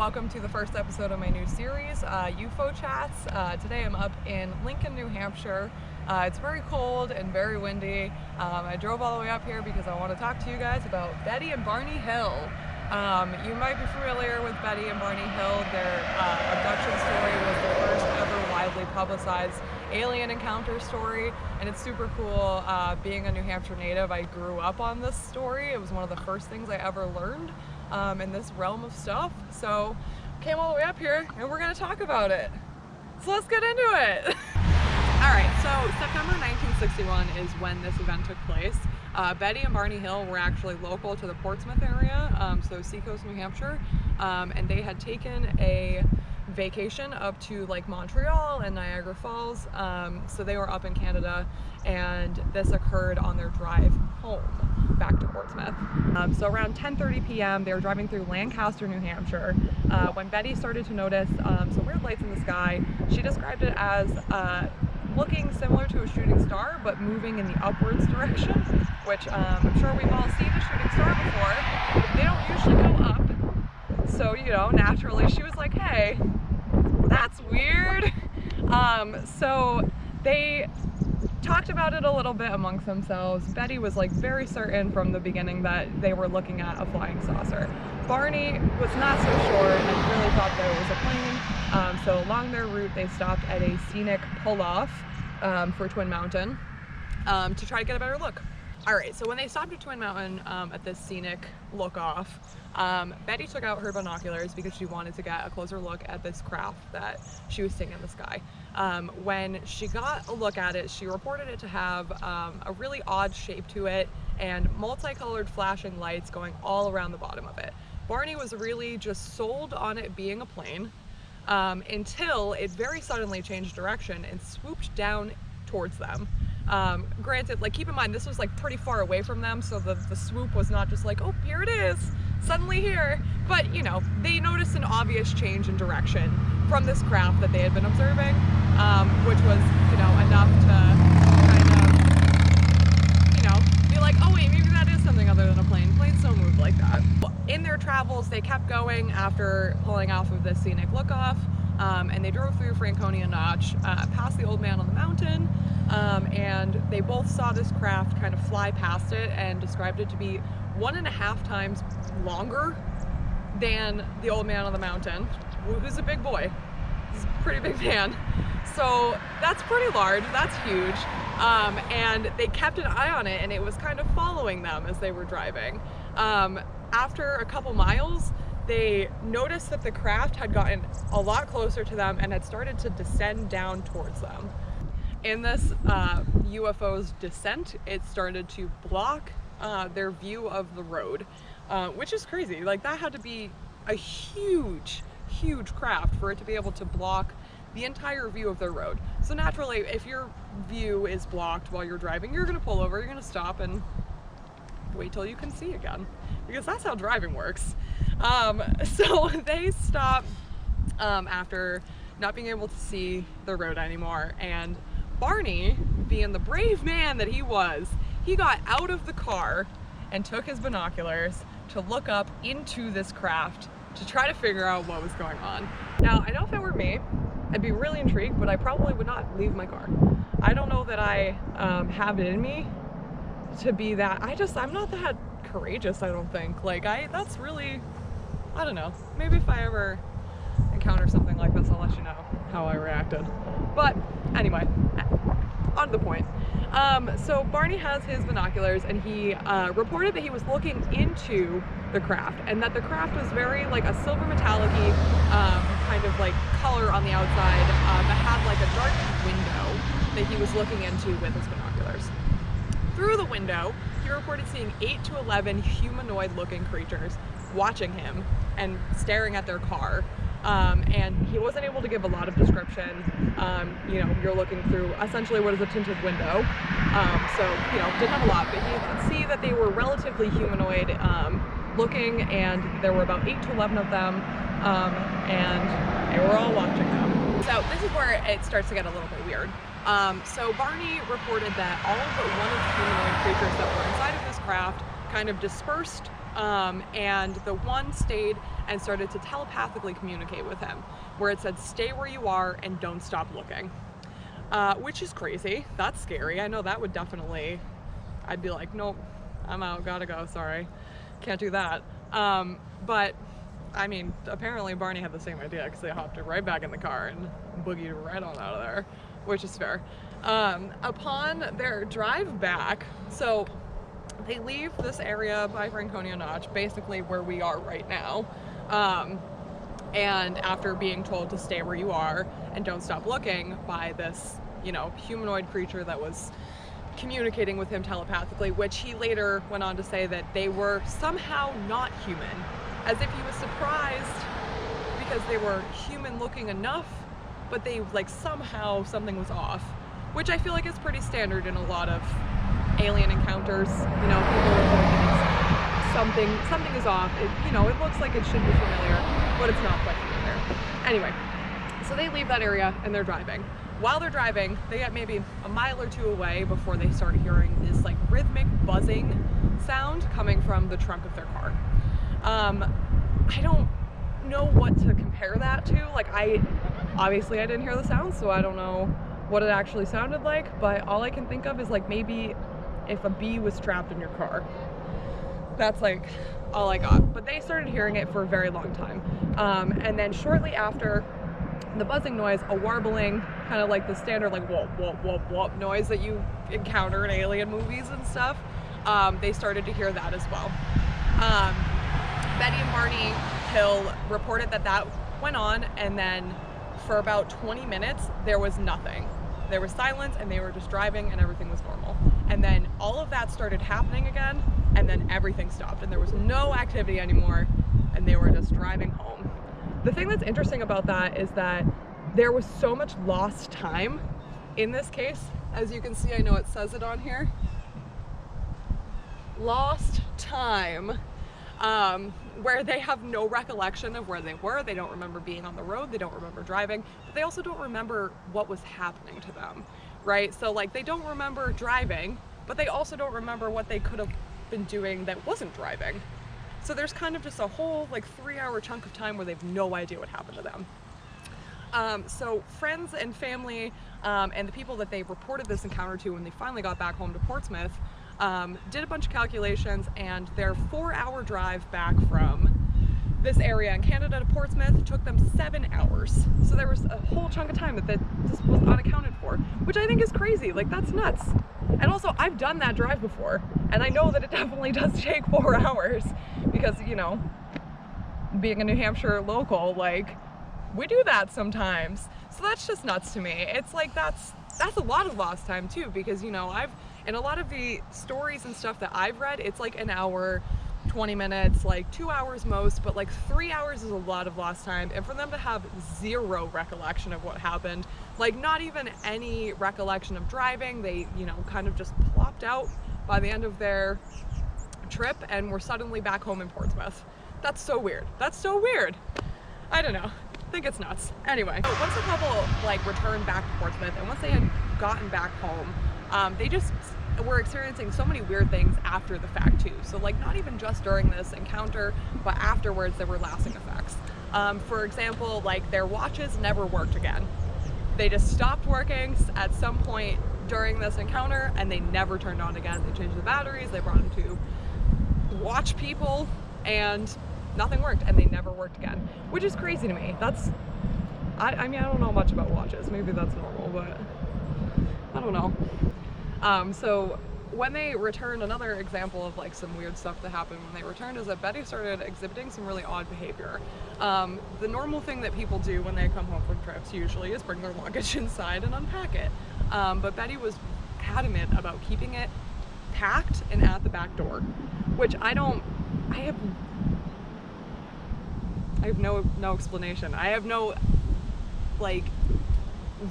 welcome to the first episode of my new series, UFO-Chats. Today I'm up in Lincoln, New Hampshire. It's very cold and very windy. I drove all the way up here because I want to talk to you guys about Betty and Barney Hill. You might be familiar with Betty and Barney Hill. Their abduction story was the first ever widely publicized alien encounter story, and it's super cool. Being a New Hampshire native, I grew up on this story. It was one of the first things I ever learned in this realm of stuff. So came all the way up here and we're going to talk about it. So let's get into it. Alright, so September 1961 is when this event took place. Betty and Barney Hill were actually local to the Portsmouth area, so Seacoast, New Hampshire, and they had taken a vacation up to like Montreal and Niagara Falls, so they were up in Canada, and this occurred on their drive home back to Portsmouth. So around 10:30 p.m. they were driving through Lancaster, New Hampshire, when Betty started to notice some weird lights in the sky. She described it as looking similar to a shooting star, but moving in the upwards direction, which I'm sure we've all seen a shooting star before. They don't usually go up, so you know, naturally she was like, hey, that's weird. So they talked about it a little bit amongst themselves. Betty was like very certain from the beginning that they were looking at a flying saucer. Barney was not so sure and really thought that it was a plane. So along their route they stopped at a scenic pull-off for Twin Mountain to try to get a better look. Alright, so when they stopped at Twin Mountain at this scenic look-off, Betty took out her binoculars because she wanted to get a closer look at this craft that she was seeing in the sky. When she got a look at it, she reported it to have a really odd shape to it and multicolored flashing lights going all around the bottom of it. Barney was really just sold on it being a plane until it very suddenly changed direction and swooped down towards them. Granted, like, keep in mind this was like pretty far away from them, so the swoop was not just like, oh, here it is, suddenly here, but you know, they noticed an obvious change in direction from this craft that they had been observing, which was, you know, enough to kind of, you know, be like, oh wait, maybe that is something other than a plane. Planes don't move like that. In their travels, they kept going after pulling off of this scenic look-off, and they drove through Franconia Notch, past the Old Man on the Mountain, and they both saw this craft kind of fly past it and described it to be 1.5 times longer than the Old Man on the Mountain, who's a big boy. He's a pretty big man. So that's pretty large, that's huge, and they kept an eye on it and it was kind of following them as they were driving. After a couple miles, they noticed that the craft had gotten a lot closer to them and had started to descend down towards them. In this UFO's descent, it started to block their view of the road, which is crazy. Like, that had to be a huge craft for it to be able to block the entire view of their road. So naturally, if your view is blocked while you're driving, you're gonna pull over, you're gonna stop and wait till you can see again, because that's how driving works. So they stopped after not being able to see the road anymore, and Barney, being the brave man that he was, he got out of the car and took his binoculars to look up into this craft to try to figure out what was going on. Now, I know if it were me, I'd be really intrigued, but I probably would not leave my car. I don't know that I have it in me to be that. I'm not that courageous, I don't think. Like, that's really, I don't know. Maybe if I ever encounter something like this, I'll let you know how I reacted. But anyway, on to the point. So Barney has his binoculars and he reported that he was looking into the craft and that the craft was very like a silver metallic-y kind of like color on the outside, that had like a dark window that he was looking into with his binoculars. Through the window, he reported seeing 8 to 11 humanoid-looking creatures watching him and staring at their car. And he wasn't able to give a lot of description. You know, you're looking through essentially what is a tinted window. So, you know, didn't have a lot, but he could see that they were relatively humanoid looking, and there were about 8 to 11 of them, and they were all watching him. So this is where it starts to get a little bit weird. So Barney reported that all but one of the humanoid creatures that were inside of this craft kind of dispersed, and the one stayed and started to telepathically communicate with him, where it said, "Stay where you are and don't stop looking," which is crazy. That's scary. I know that would definitely, I'd be like, nope, I'm out, gotta go, sorry, can't do that. But I mean, apparently Barney had the same idea, because they hopped right back in the car and boogied right on out of there, which is fair. Upon their drive back, so they leave this area by Franconia Notch, basically where we are right now, and after being told to stay where you are and don't stop looking by this, you know, humanoid creature that was communicating with him telepathically, which he later went on to say that they were somehow not human, as if he was surprised because they were human looking enough, but they, like, somehow something was off, which I feel like is pretty standard in a lot of alien encounters. You know, people report that something is off. It, you know, it looks like it should be familiar, but it's not quite familiar. Anyway, so they leave that area and they're driving. While they're driving, they get maybe a mile or two away before they start hearing this, like, rhythmic buzzing sound coming from the trunk of their car. I don't know what to compare that to. Like, obviously I didn't hear the sound, so I don't know what it actually sounded like, but all I can think of is, like, maybe if a bee was trapped in your car. That's, like, all I got. But they started hearing it for a very long time. And then shortly after the buzzing noise, a warbling, kind of like the standard, like, whoop, whoop, whoop, whoop noise that you encounter in alien movies and stuff, they started to hear that as well. Betty and Barney Hill reported that that went on, and then for about 20 minutes, there was nothing. There was silence, and they were just driving, and everything was normal. And then all of that started happening again, and then everything stopped, and there was no activity anymore, and they were just driving home. The thing that's interesting about that is that there was so much lost time in this case. As you can see, I know it says it on here. Lost time. Where they have no recollection of where they were. They don't remember being on the road, they don't remember driving, but they also don't remember what was happening to them, right? So, like, they don't remember driving, but they also don't remember what they could have been doing that wasn't driving. So there's kind of just a whole, like, 3-hour chunk of time where they have no idea what happened to them. So friends and family, and the people that they reported this encounter to when they finally got back home to Portsmouth, did a bunch of calculations, and their 4-hour drive back from this area in Canada to Portsmouth took them 7 hours. So there was a whole chunk of time that just was unaccounted for, which I think is crazy. Like, that's nuts. And also, I've done that drive before, and I know that it definitely does take 4 hours, because, you know, being a New Hampshire local, like, we do that sometimes. So that's just nuts to me. It's like, that's a lot of lost time too, because, you know, in a lot of the stories and stuff that I've read, it's like an hour, 20 minutes, like 2 hours most, but like 3 hours is a lot of lost time. And for them to have zero recollection of what happened, like not even any recollection of driving, they, you know, kind of just plopped out by the end of their trip and were suddenly back home in Portsmouth. That's so weird. That's so weird. I don't know. I think it's nuts. Anyway, once the couple, like, returned back to Portsmouth, and once they had gotten back home, they just were experiencing so many weird things after the fact too. So, like, not even just during this encounter, but afterwards there were lasting effects. For example, like, their watches never worked again. They just stopped working at some point during this encounter, and they never turned on again. They changed the batteries, they brought them to watch people, and nothing worked, and they never worked again, which is crazy to me. I mean, I don't know much about watches. Maybe that's normal, but I don't know. So when they returned, another example of, like, some weird stuff that happened when they returned is that Betty started exhibiting some really odd behavior. The normal thing that people do when they come home from trips usually is bring their luggage inside and unpack it. But Betty was adamant about keeping it packed and at the back door, which I have no explanation. I have no, like,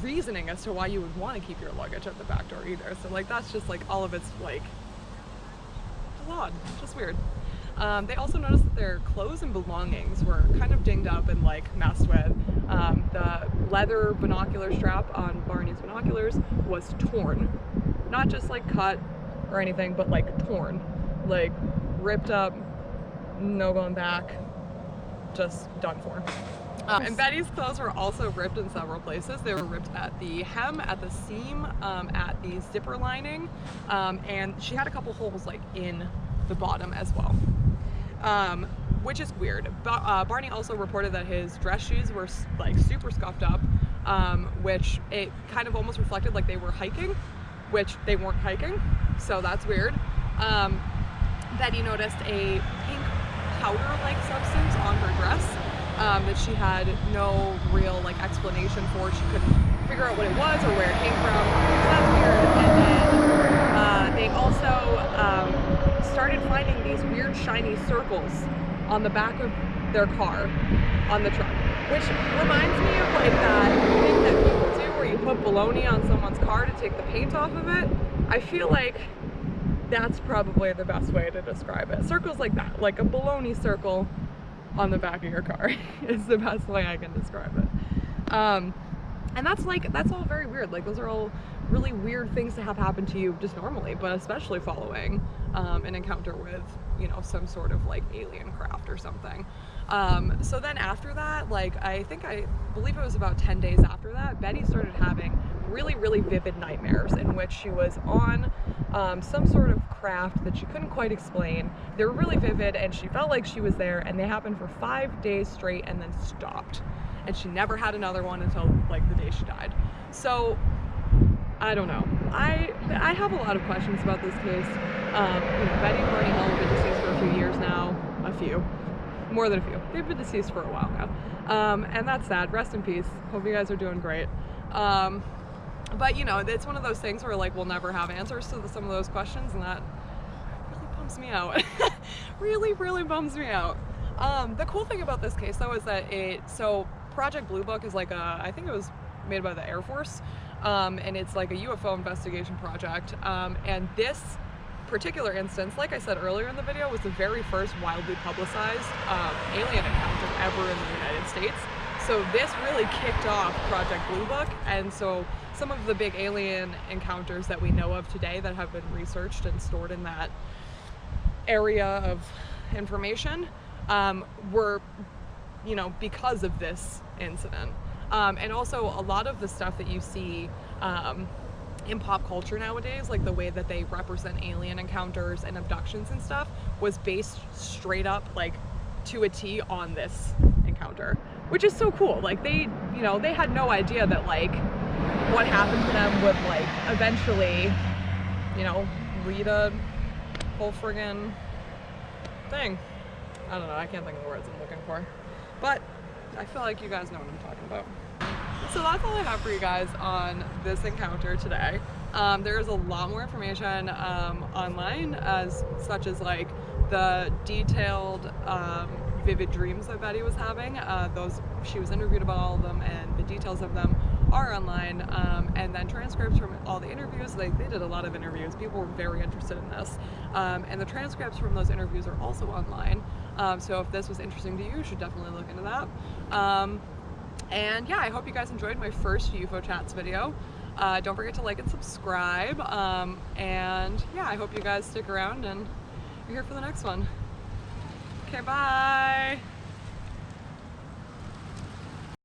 reasoning as to why you would want to keep your luggage at the back door either. So, like, that's just, like, all of it's, like, just odd, just weird. They also noticed that their clothes and belongings were kind of dinged up and, like, messed with. The leather binocular strap on Barney's binoculars was torn. Not just, like, cut or anything, but, like, torn. like ripped up, no going back, just done for. And Betty's clothes were also ripped in several places. They were ripped at the hem, at the seam, at the zipper lining, and she had a couple holes like in the bottom as well, which is weird. Barney also reported that his dress shoes were like super scuffed up, which it kind of almost reflected like they were hiking, which they weren't hiking, so that's weird. Betty noticed a pink powder-like substance on her dress that she had no real like explanation for. She couldn't figure out what it was or where it came from, so that's weird. And then they also started finding these weird shiny circles on the back of their car on the truck, which reminds me of like that thing that people do where you put bologna on someone's car to take the paint off of it. I feel like that's probably the best way to describe it. Circles like that, like a bologna circle on the back of your car is the best way I can describe it. And that's all very weird. Like those are all really weird things to have happen to you just normally, but especially following an encounter with, you know, some sort of like alien craft or something. So then after that, like I believe it was about 10 days after that, Betty started having really, really vivid nightmares in which she was on some sort of craft that she couldn't quite explain. They were really vivid and she felt like she was there, and they happened for 5 days straight and then stopped. And she never had another one until like the day she died. So I don't know. I have a lot of questions about this case. You know, Betty and Barney Hill have been deceased for a few years now. More than a few. They've been deceased for a while now. And that's sad. Rest in peace. Hope you guys are doing great. But you know, it's one of those things where like we'll never have answers to some of those questions, and that really bums me out. really, really bums me out. The cool thing about this case though is that so Project Blue Book is like I think it was made by the Air Force, and it's like a UFO investigation project, and this particular instance, like I said earlier in the video, was the very first wildly publicized alien encounter ever in the United States. So this really kicked off Project Blue Book, and so some of the big alien encounters that we know of today that have been researched and stored in that area of information were, you know, because of this incident. And also a lot of the stuff that you see in pop culture nowadays, like the way that they represent alien encounters and abductions and stuff, was based straight up like to a T on this encounter, which is so cool. Like they, you know, they had no idea that like what happened to them would like eventually, you know, lead a whole friggin' thing. I don't know, I can't think of the words I'm looking for, but I feel like you guys know what I'm talking about. So that's all I have for you guys on this encounter today. There's a lot more information online, such as like the detailed vivid dreams that Betty was having. She was interviewed about all of them, and the details of them are online, and then transcripts from all the interviews. They did a lot of interviews. People were very interested in this, and the transcripts from those interviews are also online. So if this was interesting to you, you should definitely look into that. And yeah, I hope you guys enjoyed my first UFO-Chats video. Don't forget to like and subscribe, and yeah, I hope you guys stick around and you're here for the next one. Okay, bye!